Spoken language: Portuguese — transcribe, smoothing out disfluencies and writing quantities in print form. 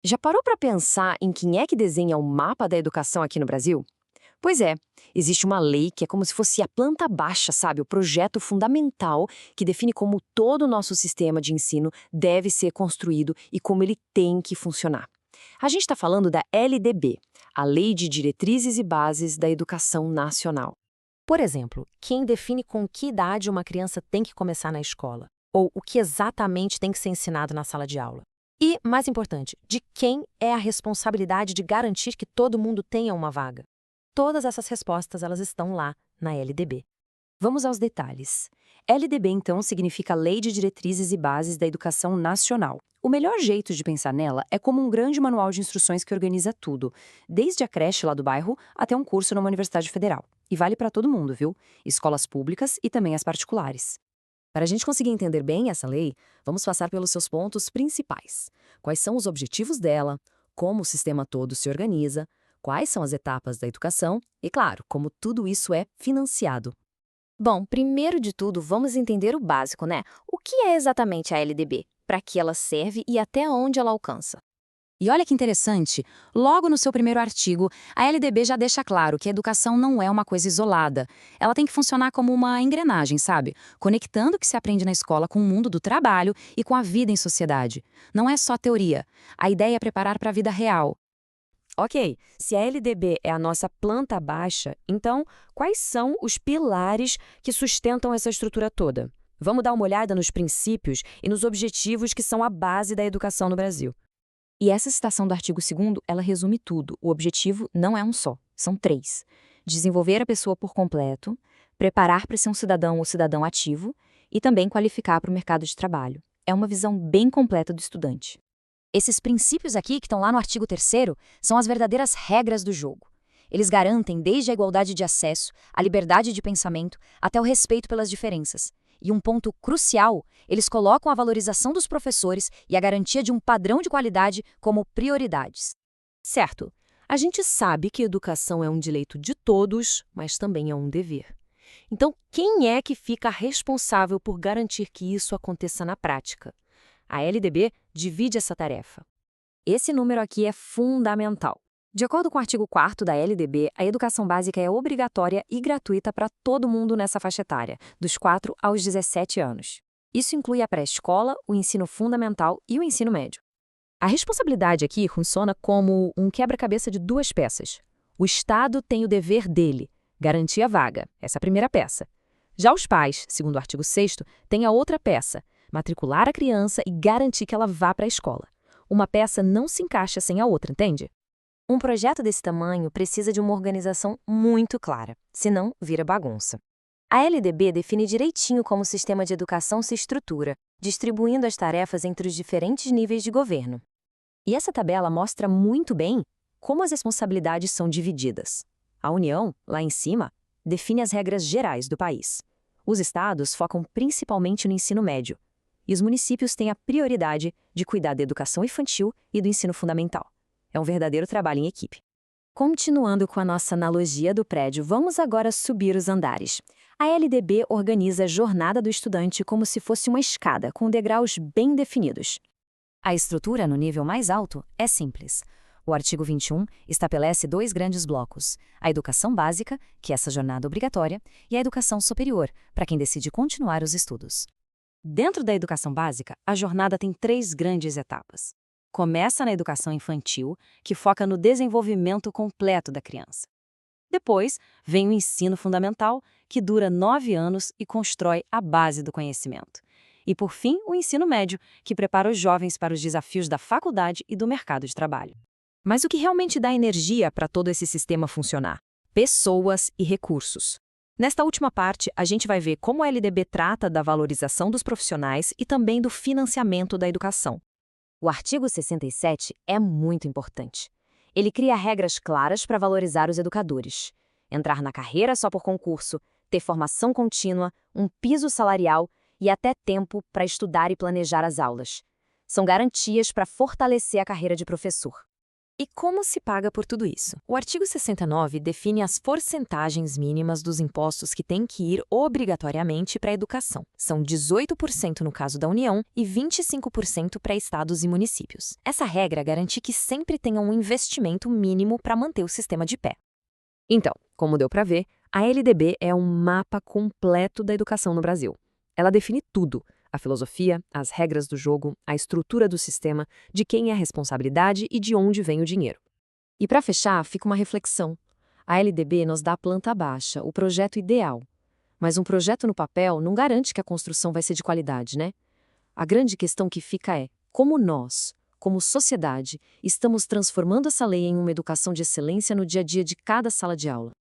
Já parou para pensar em quem é que desenha o mapa da educação aqui no Brasil? Pois é, existe uma lei que é como se fosse a planta baixa, sabe? O projeto fundamental que define como todo o nosso sistema de ensino deve ser construído e como ele tem que funcionar. A gente está falando da LDB, a Lei de Diretrizes e Bases da Educação Nacional. Por exemplo, quem define com que idade uma criança tem que começar na escola? Ou o que exatamente tem que ser ensinado na sala de aula? E, mais importante, de quem é a responsabilidade de garantir que todo mundo tenha uma vaga? Todas essas respostas elas estão lá na LDB. Vamos aos detalhes. LDB, então, significa Lei de Diretrizes e Bases da Educação Nacional. O melhor jeito de pensar nela é como um grande manual de instruções que organiza tudo, desde a creche lá do bairro até um curso numa universidade federal. E vale para todo mundo, viu? Escolas públicas e também as particulares. Para a gente conseguir entender bem essa lei, vamos passar pelos seus pontos principais. Quais são os objetivos dela, como o sistema todo se organiza, quais são as etapas da educação e, claro, como tudo isso é financiado. Bom, primeiro de tudo, vamos entender o básico, né? O que é exatamente a LDB? Para que ela serve e até onde ela alcança? E olha que interessante, logo no seu primeiro artigo, a LDB já deixa claro que a educação não é uma coisa isolada. Ela tem que funcionar como uma engrenagem, sabe? Conectando o que se aprende na escola com o mundo do trabalho e com a vida em sociedade. Não é só teoria. A ideia é preparar para a vida real. Ok, se a LDB é a nossa planta baixa, então quais são os pilares que sustentam essa estrutura toda? Vamos dar uma olhada nos princípios e nos objetivos que são a base da educação no Brasil. E essa citação do artigo 2º, ela resume tudo. O objetivo não é um só, são três. Desenvolver a pessoa por completo, preparar para ser um cidadão ou cidadão ativo e também qualificar para o mercado de trabalho. É uma visão bem completa do estudante. Esses princípios aqui, que estão lá no artigo 3º, são as verdadeiras regras do jogo. Eles garantem desde a igualdade de acesso, a liberdade de pensamento, até o respeito pelas diferenças. E um ponto crucial, eles colocam a valorização dos professores e a garantia de um padrão de qualidade como prioridades. Certo, a gente sabe que educação é um direito de todos, mas também é um dever. Então, quem é que fica responsável por garantir que isso aconteça na prática? A LDB divide essa tarefa. Esse número aqui é fundamental. De acordo com o artigo 4º da LDB, a educação básica é obrigatória e gratuita para todo mundo nessa faixa etária, dos 4 aos 17 anos. Isso inclui a pré-escola, o ensino fundamental e o ensino médio. A responsabilidade aqui funciona como um quebra-cabeça de duas peças. O Estado tem o dever dele, garantir a vaga, essa é a primeira peça. Já os pais, segundo o artigo 6º, têm a outra peça, matricular a criança e garantir que ela vá para a escola. Uma peça não se encaixa sem a outra, entende? Um projeto desse tamanho precisa de uma organização muito clara, senão vira bagunça. A LDB define direitinho como o sistema de educação se estrutura, distribuindo as tarefas entre os diferentes níveis de governo. E essa tabela mostra muito bem como as responsabilidades são divididas. A União, lá em cima, define as regras gerais do país. Os estados focam principalmente no ensino médio. E os municípios têm a prioridade de cuidar da educação infantil e do ensino fundamental. É um verdadeiro trabalho em equipe. Continuando com a nossa analogia do prédio, vamos agora subir os andares. A LDB organiza a jornada do estudante como se fosse uma escada, com degraus bem definidos. A estrutura no nível mais alto é simples. O artigo 21 estabelece dois grandes blocos: a educação básica, que é essa jornada obrigatória, e a educação superior, para quem decide continuar os estudos. Dentro da educação básica, a jornada tem três grandes etapas. Começa na educação infantil, que foca no desenvolvimento completo da criança. Depois, vem o ensino fundamental, que dura 9 anos e constrói a base do conhecimento. E, por fim, o ensino médio, que prepara os jovens para os desafios da faculdade e do mercado de trabalho. Mas o que realmente dá energia para todo esse sistema funcionar? Pessoas e recursos. Nesta última parte, a gente vai ver como a LDB trata da valorização dos profissionais e também do financiamento da educação. O artigo 67 é muito importante. Ele cria regras claras para valorizar os educadores. Entrar na carreira só por concurso, ter formação contínua, um piso salarial e até tempo para estudar e planejar as aulas. São garantias para fortalecer a carreira de professor. E como se paga por tudo isso? O artigo 69 define as porcentagens mínimas dos impostos que têm que ir obrigatoriamente para a educação. São 18% no caso da União e 25% para estados e municípios. Essa regra garante que sempre tenha um investimento mínimo para manter o sistema de pé. Então, como deu para ver, a LDB é um mapa completo da educação no Brasil. Ela define tudo: a filosofia, as regras do jogo, a estrutura do sistema, de quem é a responsabilidade e de onde vem o dinheiro. E para fechar, fica uma reflexão. A LDB nos dá a planta baixa, o projeto ideal. Mas um projeto no papel não garante que a construção vai ser de qualidade, né? A grande questão que fica é como nós, como sociedade, estamos transformando essa lei em uma educação de excelência no dia a dia de cada sala de aula.